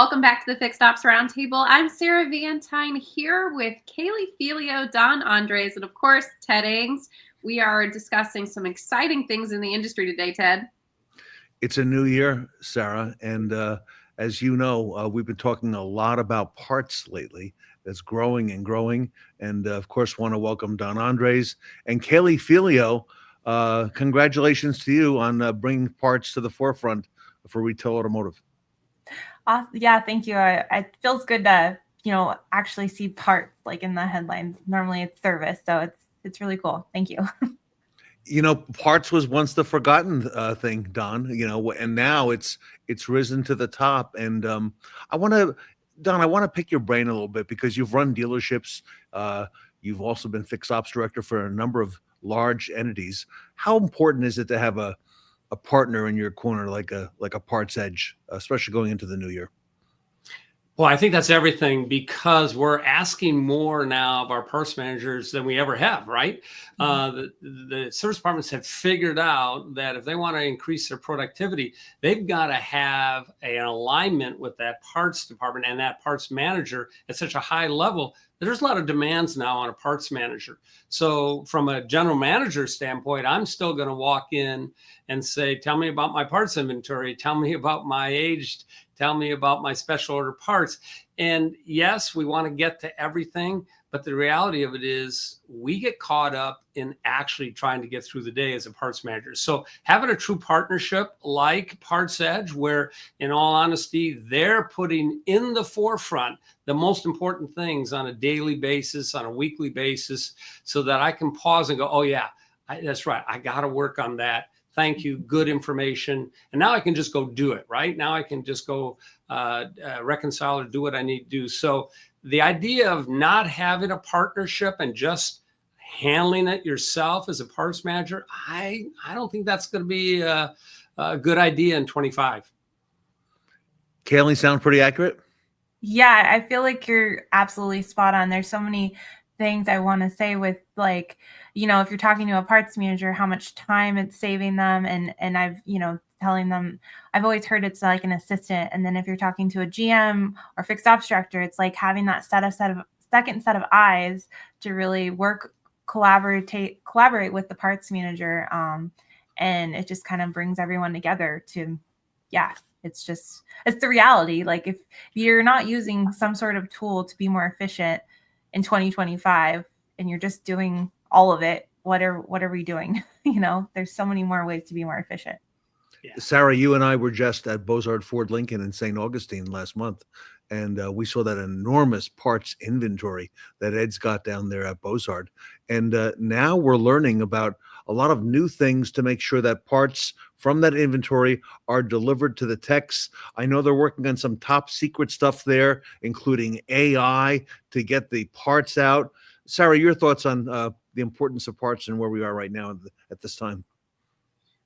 Welcome back to the Fixed Ops Roundtable. I'm Sarah Vantine here with Kaylee Felio, Don Andres, and of course, Ted Ings. We are discussing some exciting things in the industry today, Ted. It's a new year, Sarah, and as you know, we've been talking a lot about parts lately. That's growing and growing, and of course, want to welcome Don Andres and Kaylee Felio. Congratulations to you on bringing parts to the forefront for retail automotive. Yeah, thank you. It feels good to, actually see parts like in the headlines. Normally it's service, so it's really cool. Thank you. Parts was once the forgotten thing, Don. And now it's risen to the top. And I want to, Don, I want to pick your brain a little bit because you've run dealerships. You've also been fixed ops director for a number of large entities. How important is it to have a partner in your corner like a PartsEdge, especially going into the new year? Well, I think that's everything because we're asking more now of our parts managers than we ever have, right? The service departments have figured out that if they want to increase their productivity, they've got to have an alignment with that parts department and that parts manager at such a high level. There's a lot of demands now on a parts manager. So from a general manager standpoint, I'm still going to walk in and say, tell me about my parts inventory. Tell me about my aged. Tell me about my special order parts. And yes, we want to get to everything, but the reality of it is we get caught up in actually trying to get through the day as a parts manager. So having a true partnership like PartsEdge, where in all honesty, they're putting in the forefront the most important things on a daily basis, on a weekly basis, so that I can pause and go, oh yeah, that's right. I got to work on that. Thank you. Good information. And now I can just go do it, right? Now I can just go reconcile or do what I need to do. So the idea of not having a partnership and just handling it yourself as a parts manager, I don't think that's going to be a good idea in 25. Kaylee, sound pretty accurate? Yeah, I feel like you're absolutely spot on. There's so many things I want to say with if you're talking to a parts manager, how much time it's saving them. And I've, telling them, I've always heard it's like an assistant. And then if you're talking to a GM or fixed ops director, it's like having that second set of eyes to really collaborate with the parts manager. And it just kind of brings everyone together to, it's the reality. Like if you're not using some sort of tool to be more efficient in 2025 and you're just doing all of it, what are we doing? There's so many more ways to be more efficient. Yeah. Sarah, you and I were just at Bozard Ford Lincoln in St. Augustine last month, and we saw that enormous parts inventory that Ed's got down there at Bozard. And now we're learning about a lot of new things to make sure that parts from that inventory are delivered to the techs. I know they're working on some top secret stuff there, including AI to get the parts out. Sarah, your thoughts on the importance of parts and where we are right now at this time?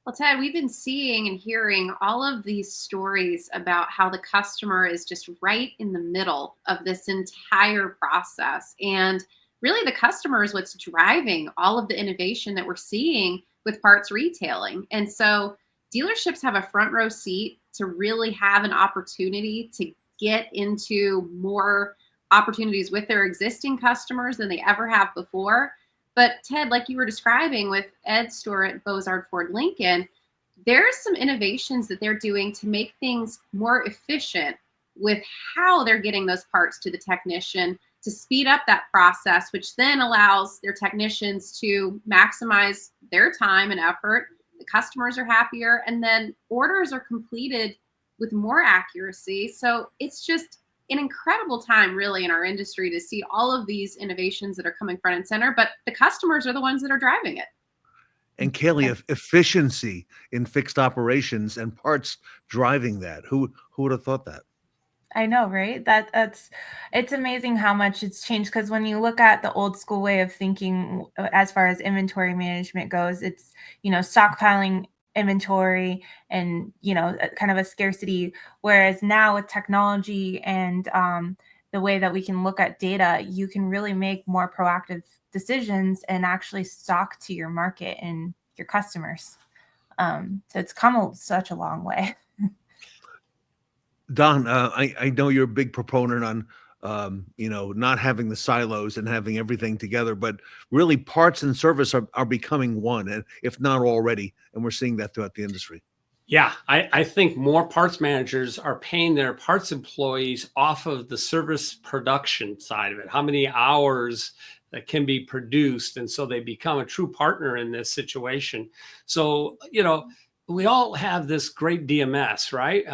Well, Ted, we've been seeing and hearing all of these stories about how the customer is just right in the middle of this entire process. And really the customer is what's driving all of the innovation that we're seeing with parts retailing. And so dealerships have a front row seat to really have an opportunity to get into more opportunities with their existing customers than they ever have before. But Ted, like you were describing with Ed's store at Bozard Ford Lincoln, there's some innovations that they're doing to make things more efficient with how they're getting those parts to the technician to speed up that process, which then allows their technicians to maximize their time and effort. The customers are happier, and then orders are completed with more accuracy. So it's just an incredible time really in our industry to see all of these innovations that are coming front and center, but the customers are the ones that are driving it. And Kaylee, efficiency in fixed operations and parts driving that. Who would have thought that? I know, right? It's amazing how much it's changed, because when you look at the old school way of thinking as far as inventory management goes, it's, stockpiling inventory and, kind of a scarcity. Whereas now with technology and the way that we can look at data, you can really make more proactive decisions and actually stock to your market and your customers. So it's come such a long way. Don, I know you're a big proponent on not having the silos and having everything together, but really parts and service are becoming one, and if not already, and we're seeing that throughout the industry. Yeah, I think more parts managers are paying their parts employees off of the service production side of it, how many hours that can be produced. And so they become a true partner in this situation. So, we all have this great DMS, right?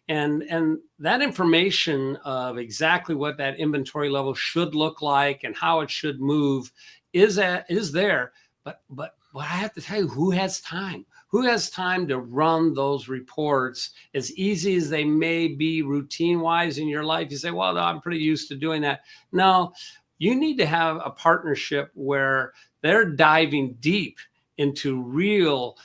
And that information of exactly what that inventory level should look like and how it should move is there. But I have to tell you, who has time? Who has time to run those reports, as easy as they may be routine wise in your life? You say, well, no, I'm pretty used to doing that. No, you need to have a partnership where they're diving deep into real,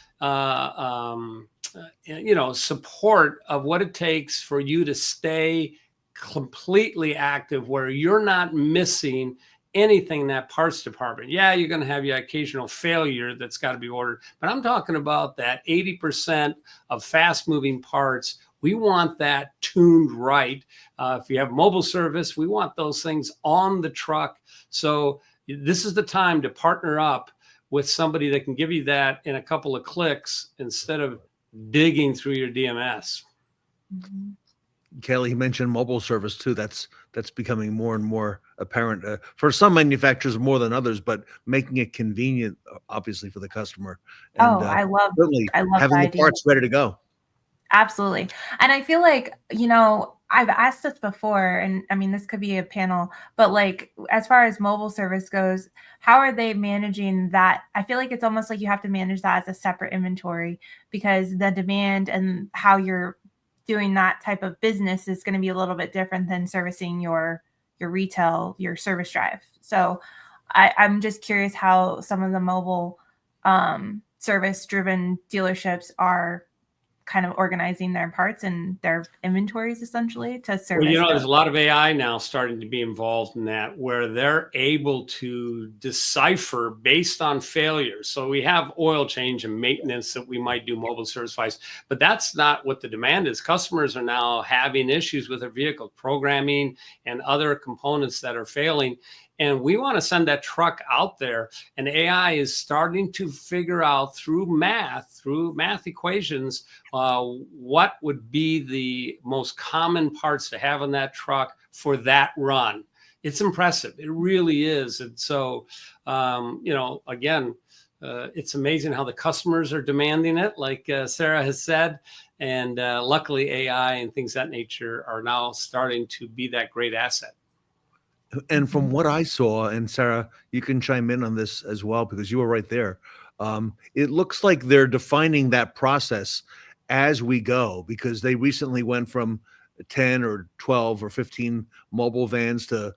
support of what it takes for you to stay completely active, where you're not missing anything in that parts department. Yeah, you're going to have your occasional failure that's got to be ordered, but I'm talking about that 80% of fast moving parts. We want that tuned right. If you have mobile service, we want those things on the truck. So this is the time to partner up with somebody that can give you that in a couple of clicks instead of digging through your DMS. Mm-hmm. Kaylee, you mentioned mobile service too. That's becoming more and more apparent for some manufacturers more than others, but making it convenient, obviously, for the customer. And I love having the the idea. parts ready to go. Absolutely. And I feel like, I've asked this before, and I mean, this could be a panel, but like, as far as mobile service goes, how are they managing that? I feel like it's almost like you have to manage that as a separate inventory, because the demand and how you're doing that type of business is going to be a little bit different than servicing your retail, your service drive. So I'm just curious how some of the mobile service driven dealerships are kind of organizing their parts and their inventories essentially to service. Well, there's a lot of AI now starting to be involved in that, where they're able to decipher based on failures. So we have oil change and maintenance that we might do mobile service wise, but that's not what the demand is. Customers are now having issues with their vehicle programming and other components that are failing. And we want to send that truck out there. And AI is starting to figure out through math equations, what would be the most common parts to have on that truck for that run. It's impressive. It really is. And so, again, it's amazing how the customers are demanding it, like Sarah has said. And luckily, AI and things of that nature are now starting to be that great asset. And from what I saw, and Sarah, you can chime in on this as well because you were right there. It looks like they're defining that process as we go, because they recently went from 10 or 12 or 15 mobile vans to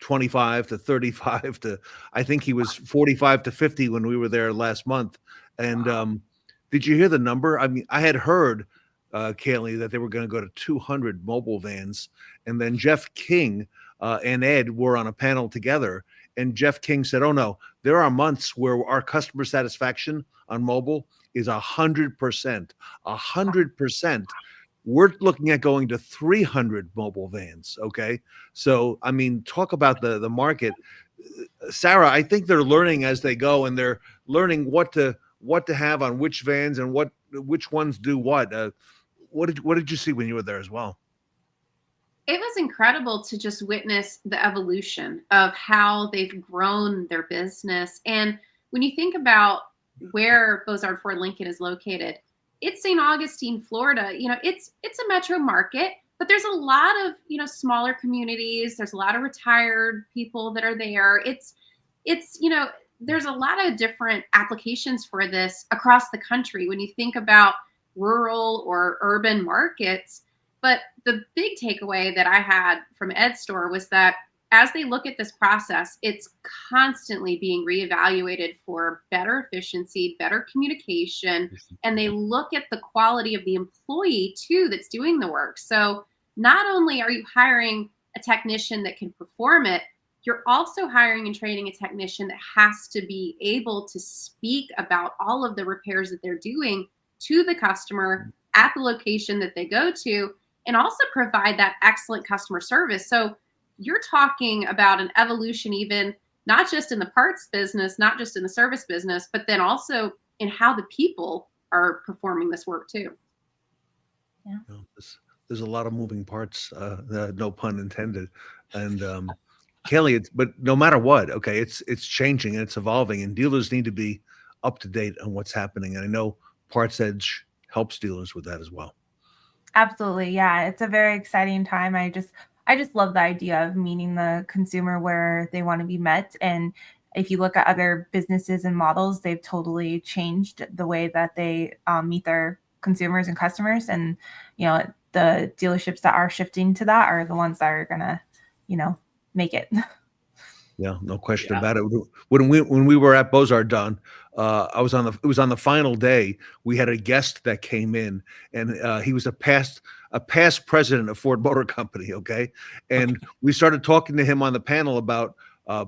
25 to 35 to, I think he was 45 to 50 when we were there last month. And did you hear the number? I mean, I had heard, Kaylee, that they were going to go to 200 mobile vans. And then Jeff King and Ed were on a panel together, and Jeff King said, "Oh no, there are months where our customer satisfaction on mobile is 100%. 100%. We're looking at going to 300 mobile vans." Okay, so I mean, talk about the market, Sarah. I think they're learning as they go, and they're learning what to have on which vans and which ones do what. What did you see when you were there as well? It was incredible to just witness the evolution of how they've grown their business. And when you think about where Bozard Ford Lincoln is located, it's St. Augustine, Florida. It's a metro market, but there's a lot of, smaller communities. There's a lot of retired people that are there. It's there's a lot of different applications for this across the country when you think about rural or urban markets. But the big takeaway that I had from Ed's store was that as they look at this process, it's constantly being reevaluated for better efficiency, better communication, and they look at the quality of the employee too that's doing the work. So not only are you hiring a technician that can perform it, you're also hiring and training a technician that has to be able to speak about all of the repairs that they're doing to the customer at the location that they go to. and also provide that excellent customer service. So you're talking about an evolution, even not just in the parts business, not just in the service business, but then also in how the people are performing this work too. Yeah. You know, there's a lot of moving parts, no pun intended. And Kaylee, but no matter what, okay, it's changing and it's evolving, and dealers need to be up to date on what's happening. And I know PartsEdge helps dealers with that as well. Absolutely. Yeah. It's a very exciting time. I just love the idea of meeting the consumer where they want to be met. And if you look at other businesses and models, they've totally changed the way that they meet their consumers and customers. And, the dealerships that are shifting to that are the ones that are going to, make it. Yeah, no question Yeah. about it. When we were at Bozard, Don, it was on the final day. We had a guest that came in, and he was a past president of Ford Motor Company. Okay, and we started talking to him on the panel about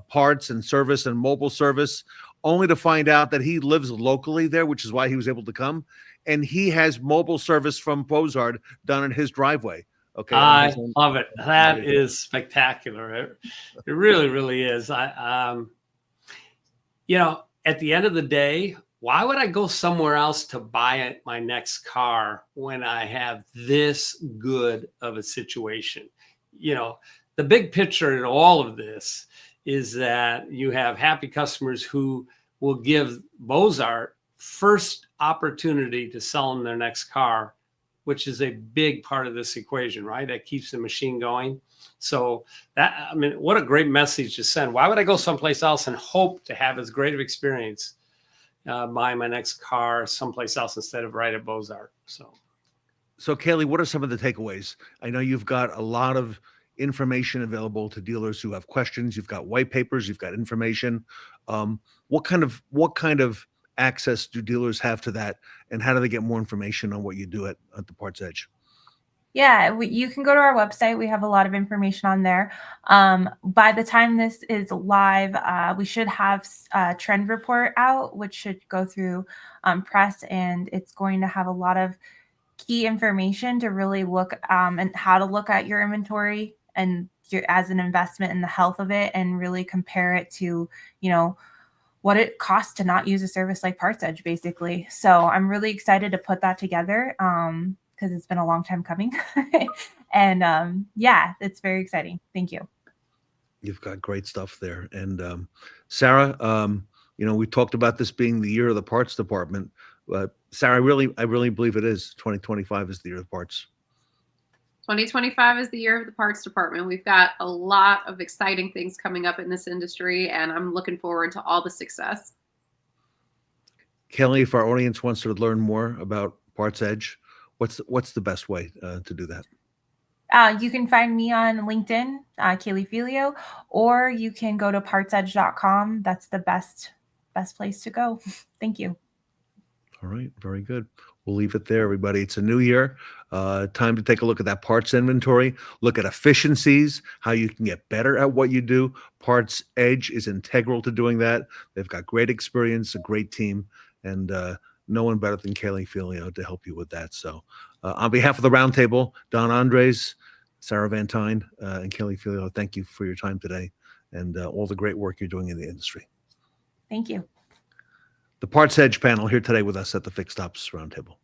parts and service and mobile service, only to find out that he lives locally there, which is why he was able to come, and he has mobile service from Bozard done in his driveway. Okay, I love it. That is spectacular. It really, really is. At the end of the day, why would I go somewhere else to buy my next car when I have this good of a situation? The big picture in all of this is that you have happy customers who will give Bozard first opportunity to sell them their next car, which is a big part of this equation, right? That keeps the machine going. So what a great message to send. Why would I go someplace else and hope to have as great of experience buying my next car someplace else instead of right at Bozard? So Kaylee, what are some of the takeaways? I know you've got a lot of information available to dealers who have questions. You've got white papers, you've got information. What kind of access do dealers have to that, and how do they get more information on what you do at the PartsEdge? Yeah, you can go to our website. We have a lot of information on there. By the time this is live, we should have a trend report out, which should go through press, and it's going to have a lot of key information to really look and how to look at your inventory and as an investment in the health of it, and really compare it to, what it costs to not use a service like PartsEdge, basically. So I'm really excited to put that together because it's been a long time coming. And yeah, it's very exciting. Thank you. You've got great stuff there. And Sarah, we talked about this being the year of the parts department. Sarah, I really believe it is. 2025 is the year of the parts. 2025 is the year of the parts department. We've got a lot of exciting things coming up in this industry, and I'm looking forward to all the success. Kelly, if our audience wants to learn more about PartsEdge, what's the best way to do that? You can find me on LinkedIn, Kaylee Felio, or you can go to partsedge.com. That's the best place to go. Thank you. All right. Very good. We'll leave it there, everybody. It's a new year. Time to take a look at that parts inventory, look at efficiencies, how you can get better at what you do. PartsEdge is integral to doing that. They've got great experience, a great team, and no one better than Kaylee Felio to help you with that. So on behalf of the Roundtable, Don Andres, Sarah Vantine, and Kaylee Felio, thank you for your time today and all the great work you're doing in the industry. Thank you. The PartsEdge panel here today with us at the Fixed Ops Roundtable.